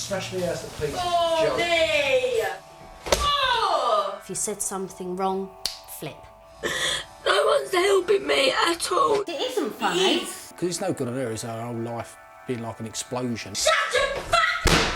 smash me out the police. Oh, me! Oh! If you said something wrong, flip. No one's helping me at all. It isn't funny. Because it's no good on her, is her whole life being like an explosion. Shut your fucking mouth!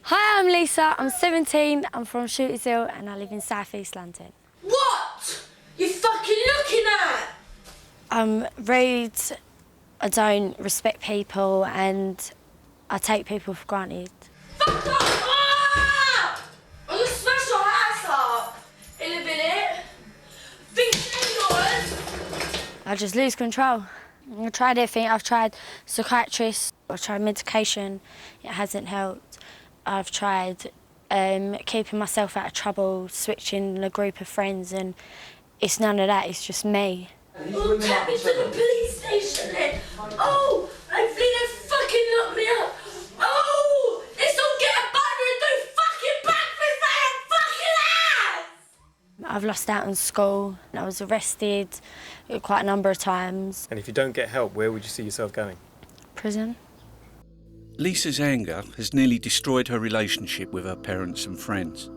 Hi, I'm Lisa, I'm 17, I'm from Shooter's Hill and I live in South East London. What? You fucking looking at? I'm rude, I don't respect people and I take people for granted. Fuck off! Ah! I'm gonna smash your ass up in a minute. Think you're yours? I just lose control. I've tried everything, I've tried psychiatrists, I've tried medication, it hasn't helped. I've tried keeping myself out of trouble, switching a group of friends, and it's none of that, it's just me. Oh, take me to the police station then. Oh, hopefully they fucking lock me up. Oh, let's all get a butter and do fucking breakfast out of fucking ass! I've lost out on school, I was arrested quite a number of times. And if you don't get help, where would you see yourself going? Prison. Lisa's anger has nearly destroyed her relationship with her parents and friends.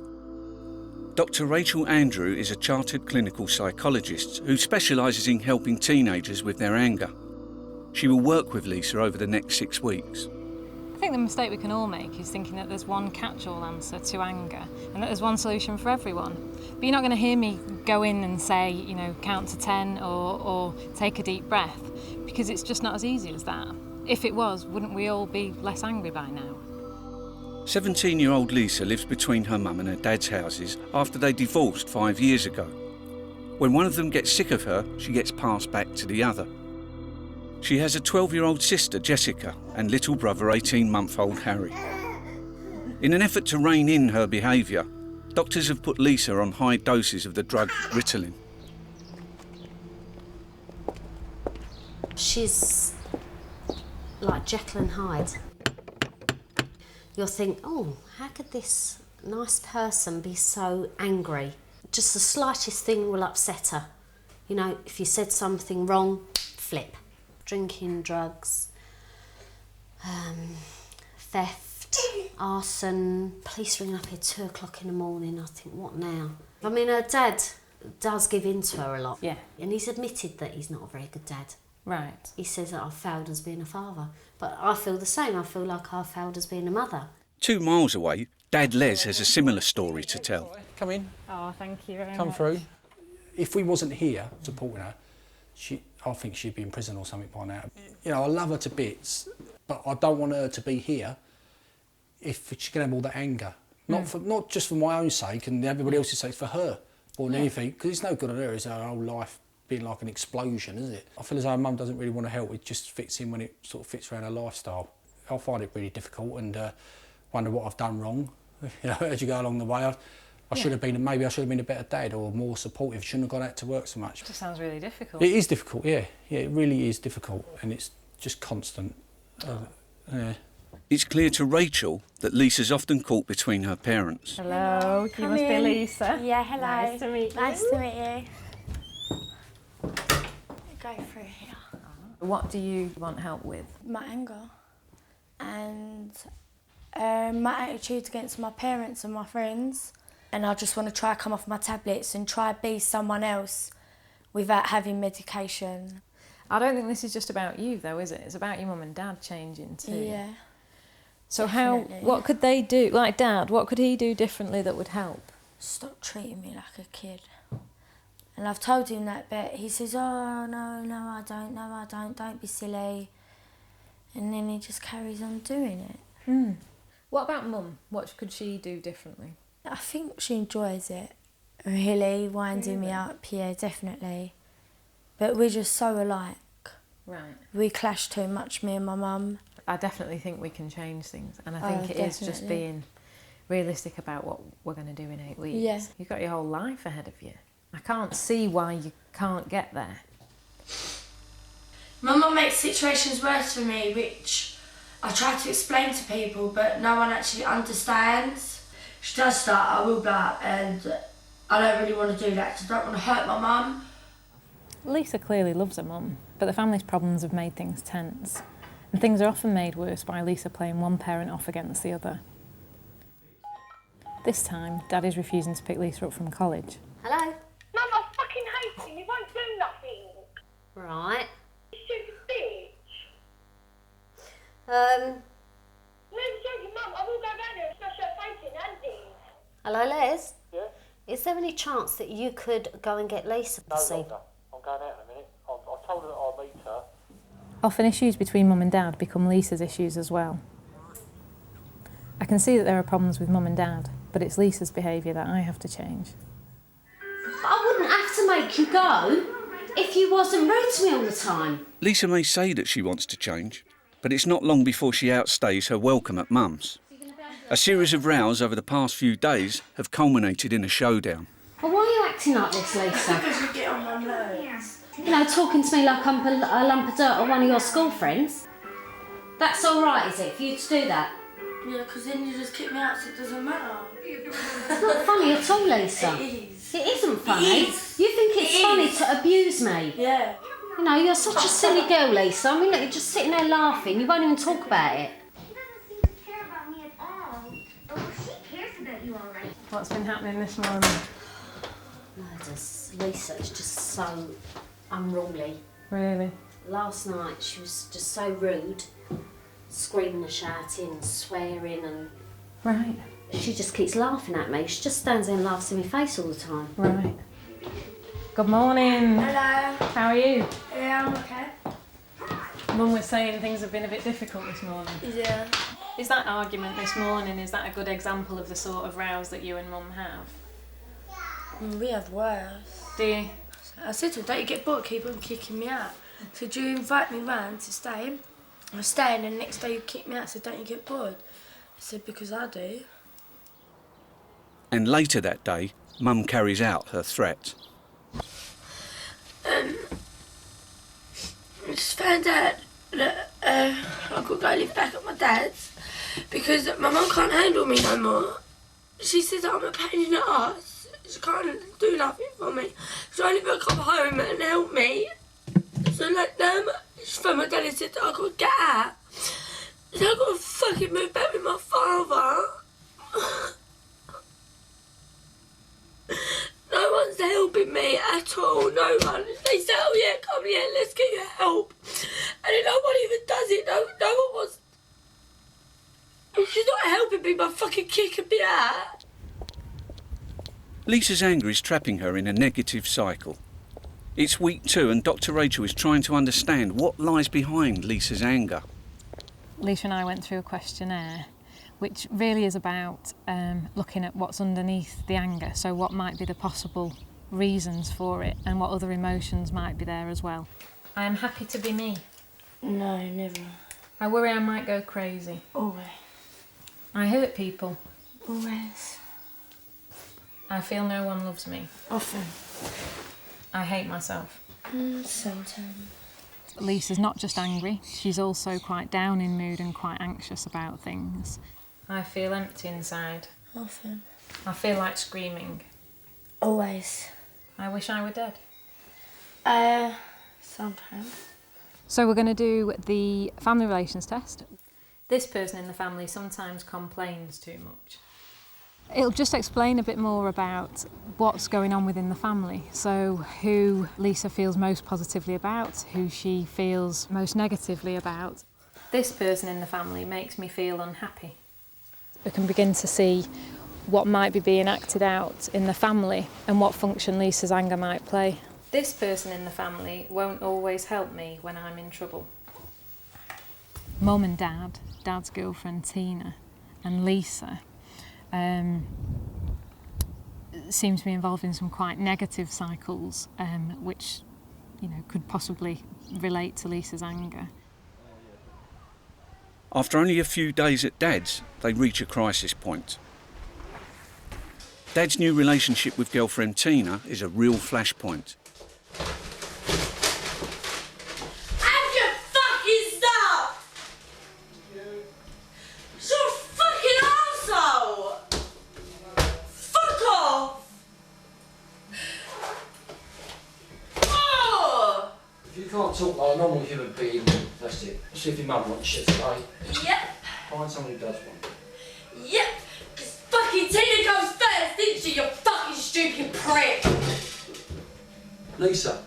Dr. Rachel Andrew is a chartered clinical psychologist who specialises in helping teenagers with their anger. She will work with Lisa over the next 6 weeks. I think the mistake we can all make is thinking that there's one catch-all answer to anger and that there's one solution for everyone. But you're not going to hear me go in and say, you know, count to 10 or take a deep breath, because it's just not as easy as that. If it was, wouldn't we all be less angry by now? 17-year-old Lisa lives between her mum and her dad's houses after they divorced 5 years ago. When one of them gets sick of her, she gets passed back to the other. She has a 12-year-old sister, Jessica, and little brother, 18-month-old Harry. In an effort to rein in her behaviour, doctors have put Lisa on high doses of the drug Ritalin. She's like Jekyll and Hyde. You'll think, oh, how could this nice person be so angry? Just the slightest thing will upset her. You know, if you said something wrong, flip. Drinking, drugs, theft, arson, police ring up at 2 o'clock in the morning. I think, what now? I mean, her dad does give in to her a lot. Yeah. And he's admitted that he's not a very good dad. Right. He says that I've failed as being a father. But I feel the same. I feel like I've failed as being a mother. 2 miles away, Dad Les has a similar story to tell. Come in. Oh, thank you very much. Come through. If we wasn't here supporting her, I think she'd be in prison or something by now. You know, I love her to bits, but I don't want her to be here if she can have all that anger. Not just for my own sake and everybody else's sake, for her more than anything, because it's no good on her, is her whole life being like an explosion, isn't it? I feel as though her mum doesn't really want to help, it just fits in when it sort of fits around her lifestyle. I find it really difficult and wonder what I've done wrong. You know, as you go along the way, I should have been, maybe I should have been a better dad or more supportive, shouldn't have gone out to work so much. It just sounds really difficult. It is difficult, yeah. Yeah, it really is difficult and it's just constant. Yeah. It's clear to Rachel that Lisa's often caught between her parents. Hello, you must be Lisa. Yeah, hello. Nice to meet you. Nice to meet you. Go through here. What do you want help with? My anger and my attitude against my parents and my friends. And I just want to try come off my tablets and try be someone else without having medication. I don't think this is just about you though, is it? It's about your mum and dad changing too. Yeah. So definitely. what could they do? Like Dad, what could he do differently that would help? Stop treating me like a kid. And I've told him that, but he says, oh, no, I don't be silly. And then he just carries on doing it. What about Mum? What could she do differently? I think she enjoys it, really, winding me up, yeah, definitely. But we're just so alike. Right. We clash too much, me and my mum. I definitely think we can change things, and I think it is just definitely. being realistic about what we're going to do in 8 weeks. Yeah. You've got your whole life ahead of you. I can't see why you can't get there. My mum makes situations worse for me, which I try to explain to people, but no one actually understands. She does start, I will be like, and I don't really want to do that because I don't want to hurt my mum. Lisa clearly loves her mum, but the family's problems have made things tense. And things are often made worse by Lisa playing one parent off against the other. This time, Daddy's refusing to pick Lisa up from college. Hello? Mum, I fucking hate him. He won't do nothing. Right. You stupid bitch. Um, No, joking, Mum. I will go round there and smash her face in, Andy. hello, Les? Yeah? Is there any chance that you could go and get Lisa No, this evening? Rhonda. I'm going out in a minute. I told her that I'll meet her. Often issues between Mum and Dad become Lisa's issues as well. I can see that there are problems with Mum and Dad, but it's Lisa's behaviour that I have to change. But I wouldn't have to make you go if you wasn't rude to me all the time. Lisa may say that she wants to change, but it's not long before she outstays her welcome at Mum's. A series of rows over the past few days have culminated in a showdown. But why are you acting like this, Lisa? Because you get on my nerves. You know, talking to me like I'm a lump of dirt or one of your school friends. That's all right, is it, for you to do that? Yeah, because then you just kick me out so it doesn't matter. It's not funny at all, Lisa. It is. It isn't funny. It is. You think it's It funny is. to abuse me. Yeah. You know, you're such a silly girl, Lisa. I mean, look, you're just sitting there laughing. You won't even talk about it. She doesn't seem to care about me at all. Oh, she cares about you already. What's been happening this morning? Murders. Lisa is just so unruly. Really? Last night she was just so rude, screaming and shouting and swearing, and Right, she just keeps laughing at me. She just stands there and laughs in my face all the time. right. Good morning. Hello. How are you? Yeah, I'm okay. Mum was saying things have been a bit difficult this morning. Yeah. Is that argument this morning, is that a good example of the sort of rows that you and Mum have? We have worse. Do you? I said to her, don't you get bored, keep on kicking me out. So do you invite me round to stay? I stay and then the next day you kick me out, so don't you get bored? I said, because I do. And later that day, Mum carries out her threat. I just found out that I could go live back at my dad's because my mum can't handle me no more. She says I'm a pain in the arse. She can't do nothing for me. She only will come home and help me. So like she phoned my dad and said that I could get out. So I got to fucking move back with my father. No one's helping me at all, no one. They say, oh yeah, come here, let's get you help. And then no one even does it, no one wants... She's not helping me by fucking kicking me out. Lisa's anger is trapping her in a negative cycle. It's week 2 and Dr. Rachel is trying to understand what lies behind Lisa's anger. Lisa and I went through a questionnaire which really is about looking at what's underneath the anger, so what might be the possible reasons for it and what other emotions might be there as well. I am happy to be me. No, never. I worry I might go crazy. Always. I hurt people. Always. I feel no one loves me. Often. I hate myself. Sometimes. Lisa's not just angry, she's also quite down in mood and quite anxious about things. I feel empty inside. Often. I feel like screaming. Always. I wish I were dead. Sometimes. So we're going to do the family relations test. This person in the family sometimes complains too much. It'll just explain a bit more about what's going on within the family. So who Lisa feels most positively about, who she feels most negatively about. This person in the family makes me feel unhappy. We can begin to see what might be being acted out in the family and what function Lisa's anger might play. This person in the family won't always help me when I'm in trouble. Mum and Dad, Dad's girlfriend Tina, and Lisa seem to be involved in some quite negative cycles, which, could possibly relate to Lisa's anger. After only a few days at Dad's, they reach a crisis point. Dad's new relationship with girlfriend Tina is a real flashpoint. Have you fucking stopped? talk like a normal human being. That's it. See if your mum wants shit today. Yep. Find someone who does want. Yep. Because fucking Tina goes first, didn't she, you fucking stupid prick? Lisa.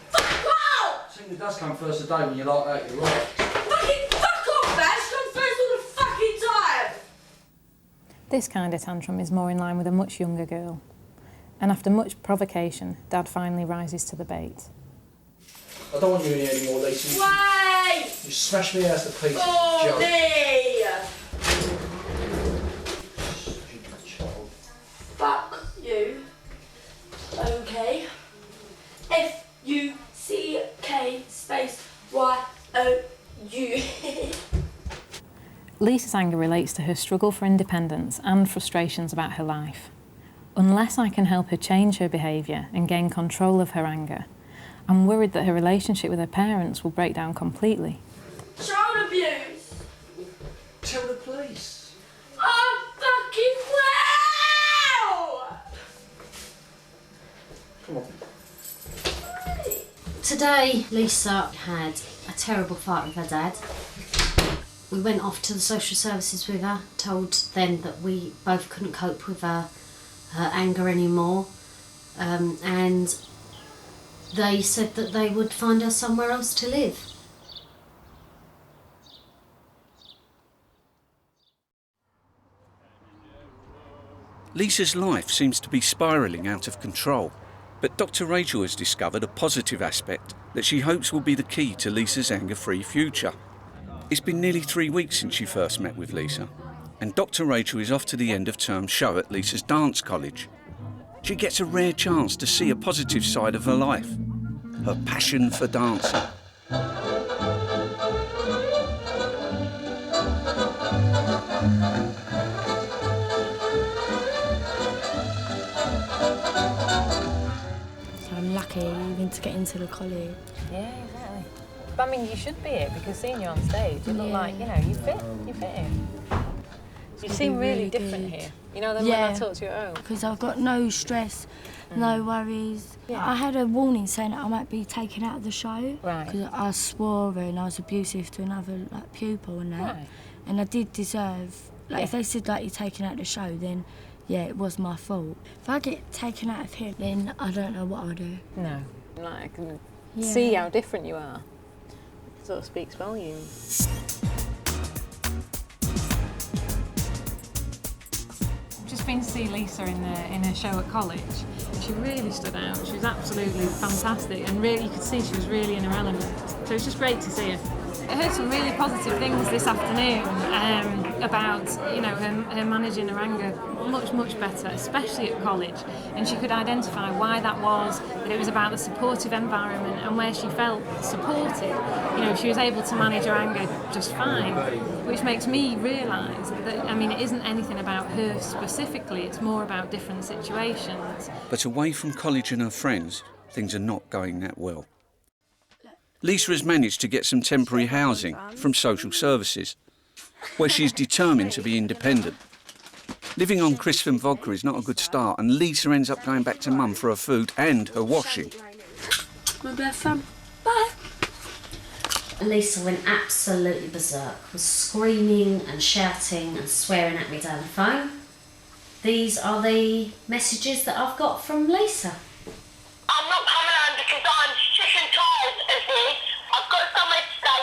Fuck off! Tina does come first today when you're like that, you're right. Fucking fuck off, man! She comes first all the fucking time! This kind of tantrum is more in line with a much younger girl. And after much provocation, Dad finally rises to the bait. I don't want you in here anymore, Lisa. Wait! You smashed me as the piece. Goldie! Stupid child. Fuck you. Okay. F-U-C-K space Y-O-U. Lisa's anger relates to her struggle for independence and frustrations about her life. Unless I can help her change her behaviour and gain control of her anger, I'm worried that her relationship with her parents will break down completely. Child abuse. Tell the police. Oh, fucking wow! Come on. Today, Lisa had a terrible fight with her dad. We went off to the social services with her, told them that we both couldn't cope with her anger anymore, and they said that they would find her somewhere else to live. Lisa's life seems to be spiralling out of control, but Dr. Rachel has discovered a positive aspect that she hopes will be the key to Lisa's anger-free future. It's been nearly 3 weeks since she first met with Lisa, and Dr. Rachel is off to the end of term show at Lisa's dance college. She gets a rare chance to see a positive side of her life, her passion for dancing. So I'm lucky even to get into the college. Yeah, exactly. But I mean, you should be here because seeing you on stage, you look like, you know, you fit in. You seem really different here. You know, than when I talked to you at home. Because I've got no stress, no worries. Yeah. I had a warning saying that I might be taken out of the show. Right. Because I swore and I was abusive to another pupil and that. Right. And I did deserve, if they said you're taken out of the show, then yeah, it was my fault. If I get taken out of here, then I don't know what I'll do. No. I can see how different you are. It sort of speaks volumes. Just been to see Lisa in her show at college. She really stood out. She was absolutely fantastic, and really you could see she was really in her element. So it's just great to see her. I heard some really positive things this afternoon about her managing her anger much better, especially at college, and she could identify why that was, that it was about the supportive environment and where she felt supported. She was able to manage her anger just fine, which makes me realise that, it isn't anything about her specifically, it's more about different situations. But away from college and her friends, things are not going that well. Lisa has managed to get some temporary housing from social services, where she's determined to be independent. Living on crisp and vodka is not a good start, and Lisa ends up going back to Mum for her food and her washing. My best friend. Bye. Lisa went absolutely berserk, was screaming and shouting and swearing at me down the phone. These are the messages that I've got from Lisa. I'm not coming home because I'm sick and tired of this. I've got somewhere to stay,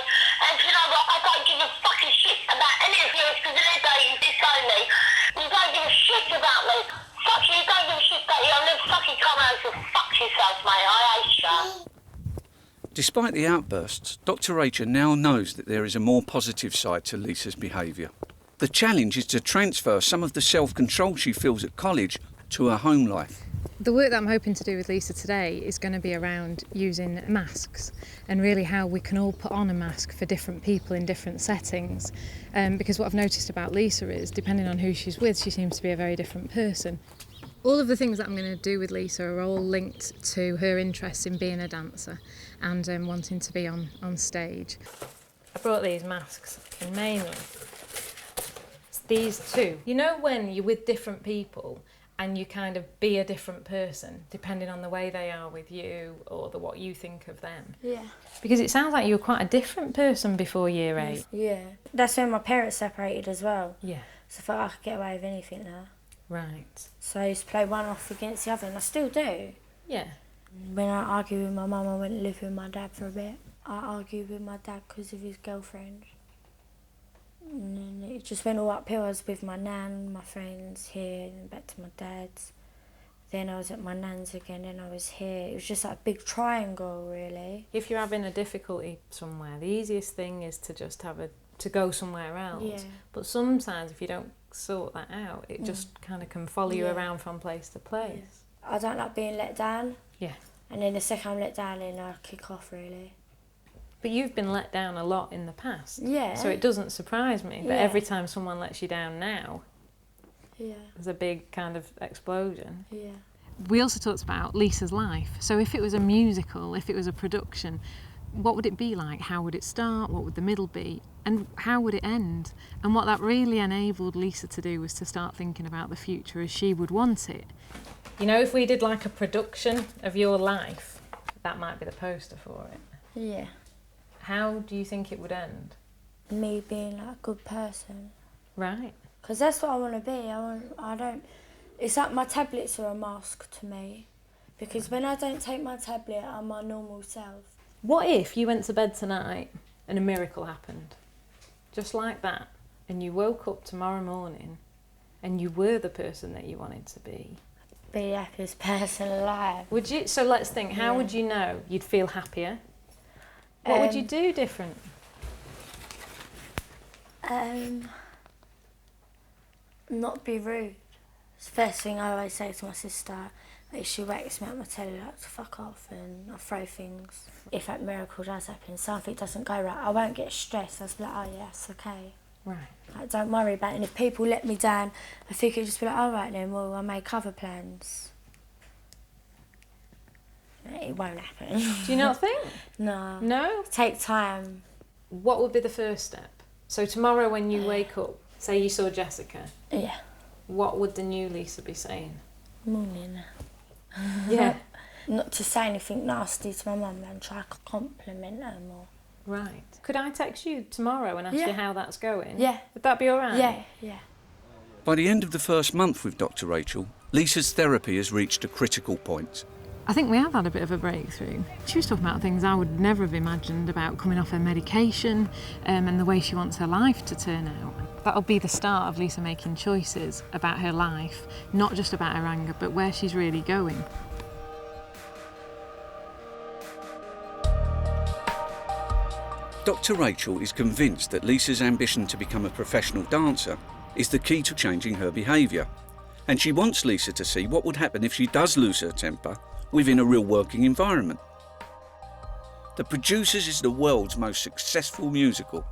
and you know what? I don't give a fucking shit about any of you because of the day you disown me. You don't give a shit about me. Fuck you, don't give a shit about you. I'll never fucking come home, so fuck yourself, mate. I hate you. Despite the outbursts, Dr. Rachel now knows that there is a more positive side to Lisa's behaviour. The challenge is to transfer some of the self-control she feels at college to her home life. The work that I'm hoping to do with Lisa today is going to be around using masks and really how we can all put on a mask for different people in different settings. Because what I've noticed about Lisa is, depending on who she's with, she seems to be a very different person. All of the things that I'm going to do with Lisa are all linked to her interest in being a dancer and wanting to be on stage. I brought these masks, and mainly it's these two. You know when you're with different people and you kind of be a different person depending on the way they are with you or what you think of them. Yeah. Because it sounds like you were quite a different person before year 8. Yeah. That's when my parents separated as well. Yeah. So I thought I could get away with anything now. Right. So I used to play one off against the other, and I still do. Yeah. When I argued with my mum, I went and lived with my dad for a bit. I argued with my dad because of his girlfriend. And then it just went all uphill. I was with my nan, my friends here, and back to my dad's. Then I was at my nan's again, then I was here. It was just like a big triangle, really. If you're having a difficulty somewhere, the easiest thing is to just to go somewhere else. Yeah. But sometimes if you don't sort that out, it just kind of can follow you around from place to place. I don't like being let down. Yeah. And then the second I'm let down, then I kick off, really. But you've been let down a lot in the past. Yeah. So it doesn't surprise me that every time someone lets you down now, there's a big kind of explosion. Yeah. We also talked about Lisa's life. So if it was a musical, if it was a production, what would it be like? How would it start? What would the middle be? And how would it end? And what that really enabled Lisa to do was to start thinking about the future as she would want it. You know, if we did like a production of your life, that might be the poster for it. Yeah. How do you think it would end? Me being like a good person. Right. Because that's what I want to be. It's like my tablets are a mask to me. Because when I don't take my tablet, I'm my normal self. What if you went to bed tonight and a miracle happened? Just like that. And you woke up tomorrow morning and you were the person that you wanted to be. Be the happiest person alive. Would you? So let's think, how would you know you'd feel happier? What would you do different? Not be rude. It's the first thing I always say to my sister. If she wakes me up, I tell her like to fuck off and I throw things. If that miracle does happen, something doesn't go right, I won't get stressed. I'll just be like, oh yeah, it's okay. Right. Like, don't worry about it. And if people let me down, I think it'll just be like, all right then, well, I'll make other plans. It won't happen. Do you not think? No. No? Take time. What would be the first step? So tomorrow when you wake up, say you saw Jessica. Yeah. What would the new Lisa be saying? Morning. Yeah. Not to say anything nasty to my mum and try to compliment her more. Right. Could I text you tomorrow and ask you how that's going? Yeah. Would that be all right? Yeah, yeah. By the end of the first month with Dr. Rachel, Lisa's therapy has reached a critical point. I think we have had a bit of a breakthrough. She was talking about things I would never have imagined about coming off her medication and the way she wants her life to turn out. That'll be the start of Lisa making choices about her life, not just about her anger, but where she's really going. Dr. Rachel is convinced that Lisa's ambition to become a professional dancer is the key to changing her behaviour. And she wants Lisa to see what would happen if she does lose her temper within a real working environment. The Producers is the world's most successful musical.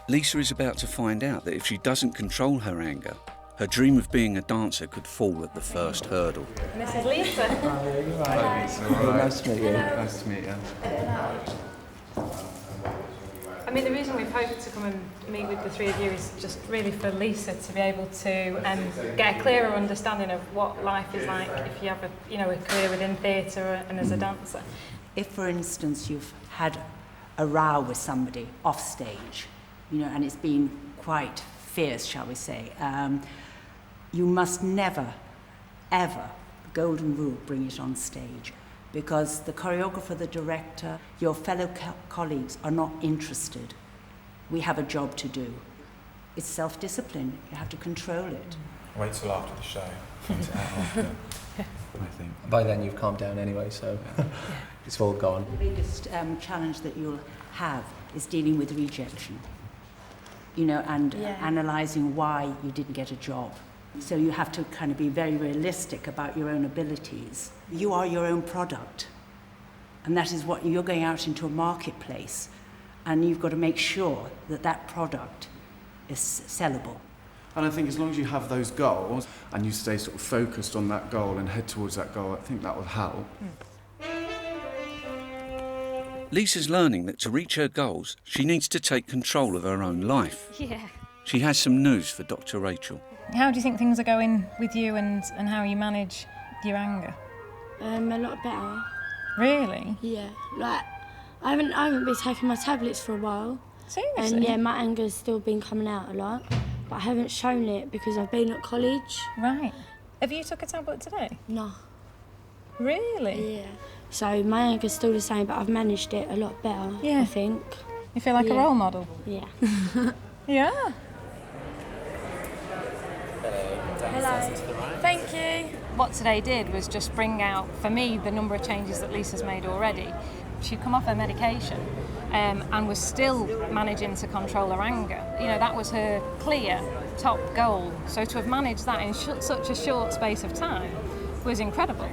Lisa is about to find out that if she doesn't control her anger, her dream of being a dancer could fall at the first hurdle. This is Lisa. Hi, you're right. Nice to meet you. Nice to meet you. I mean, the reason we've hoped to come and meet with the three of you is just really for Lisa to be able to get a clearer understanding of what life is like if you have a career within theatre and as a dancer. If, for instance, you've had a row with somebody off stage, and it's been quite fierce, shall we say, you must never, ever, golden rule, bring it on stage. Because the choreographer, the director, your fellow colleagues are not interested. We have a job to do. It's self-discipline. You have to control it. Wait till after the show. I think. By then you've calmed down anyway, so it's all gone. The biggest challenge that you'll have is dealing with rejection, and analysing why you didn't get a job. So you have to kind of be very realistic about your own abilities. You are your own product. And that is what you're going out into a marketplace. And you've got to make sure that that product is sellable. And I think as long as you have those goals and you stay sort of focused on that goal and head towards that goal, I think that will help. Lisa's learning that to reach her goals, she needs to take control of her own life. Yeah. she has some news for Dr. Rachel. How do you think things are going with you and how you manage your anger? A lot better. Really? Yeah, like I haven't been taking my tablets for a while. Seriously? And yeah, my anger's still been coming out a lot, but I haven't shown it because I've been at college. Right. Have you took a tablet today? No. Really? Yeah. So my anger's still the same, but I've managed it a lot better, Yeah. I think. You feel like a role model? Yeah. Yeah. Hello. Thank you. What today did was just bring out, for me, the number of changes that Lisa's made already. She'd come off her medication and was still managing to control her anger. You know, that was her clear top goal. So to have managed that in such a short space of time was incredible.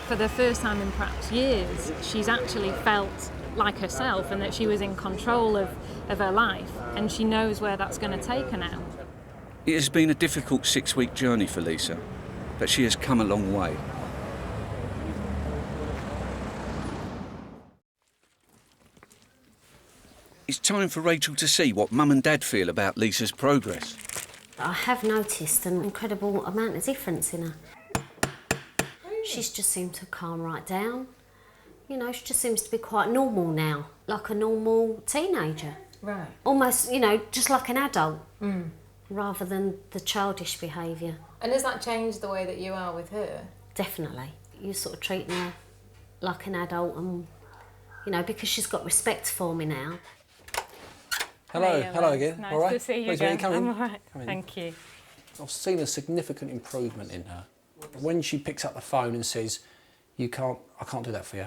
For the first time in perhaps years, she's actually felt like herself and that she was in control of her life, and she knows where that's going to take her now. It has been a difficult 6-week journey for Lisa, but she has come a long way. It's time for Rachel to see what Mum and Dad feel about Lisa's progress. I have noticed an incredible amount of difference in her. She's just seemed to calm right down. You know, she just seems to be quite normal now, like a normal teenager. Right. Almost, you know, just like an adult, rather than the childish behaviour. And has that changed the way that you are with her? Definitely. You're sort of treating her like an adult and, you know, because she's got respect for me now. Hello, Hey, hello again. Nice all right? to see you Pleased again. to meet you. Come in. I'm all right. Come in. Thank you. I've seen a significant improvement in her. When she picks up the phone and says, I can't do that for you.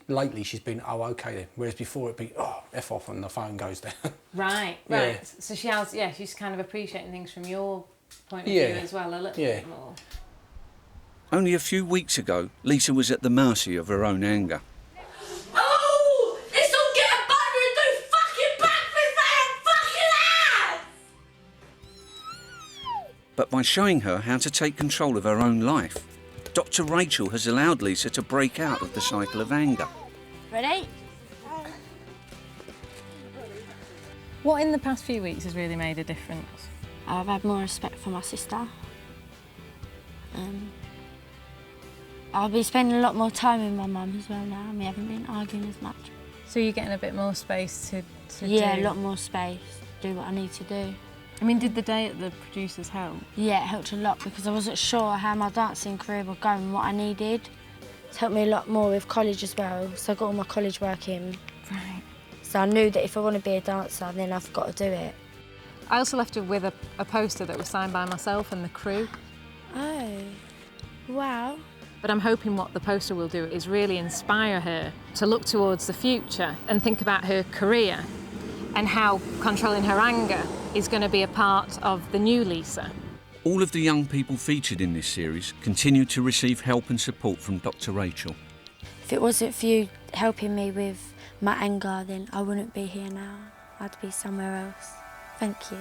Lately she's been, oh, okay then. Whereas before it'd be, oh, F off and the phone goes down. Right. Yeah. So she's kind of appreciating things from your point of Yeah. view as well, a little Yeah. bit more. Only a few weeks ago, Lisa was at the mercy of her own anger. Oh! Let's all get a butter and do fucking breakfast for her fucking ass! But by showing her how to take control of her own life, Dr. Rachel has allowed Lisa to break out of the cycle of anger. Ready? What in the past few weeks has really made a difference? I've had more respect for my sister. I'll be spending a lot more time with my mum as well now, and we haven't been arguing as much. So you're getting a bit more space to Yeah, do? a lot more space, do what I need to do. I mean, did the day at the producers help? Yeah, it helped a lot because I wasn't sure how my dancing career would go and what I needed. It's helped me a lot more with college as well, so I got all my college work in. Right. So I knew that if I want to be a dancer, then I've got to do it. I also left her with a poster that was signed by myself and the crew. Oh, wow. But I'm hoping what the poster will do is really inspire her to look towards the future and think about her career and how controlling her anger is going to be a part of the new Lisa. All of the young people featured in this series continue to receive help and support from Dr. Rachel. If it wasn't for you helping me with my anger, then I wouldn't be here now. I'd be somewhere else. Thank you.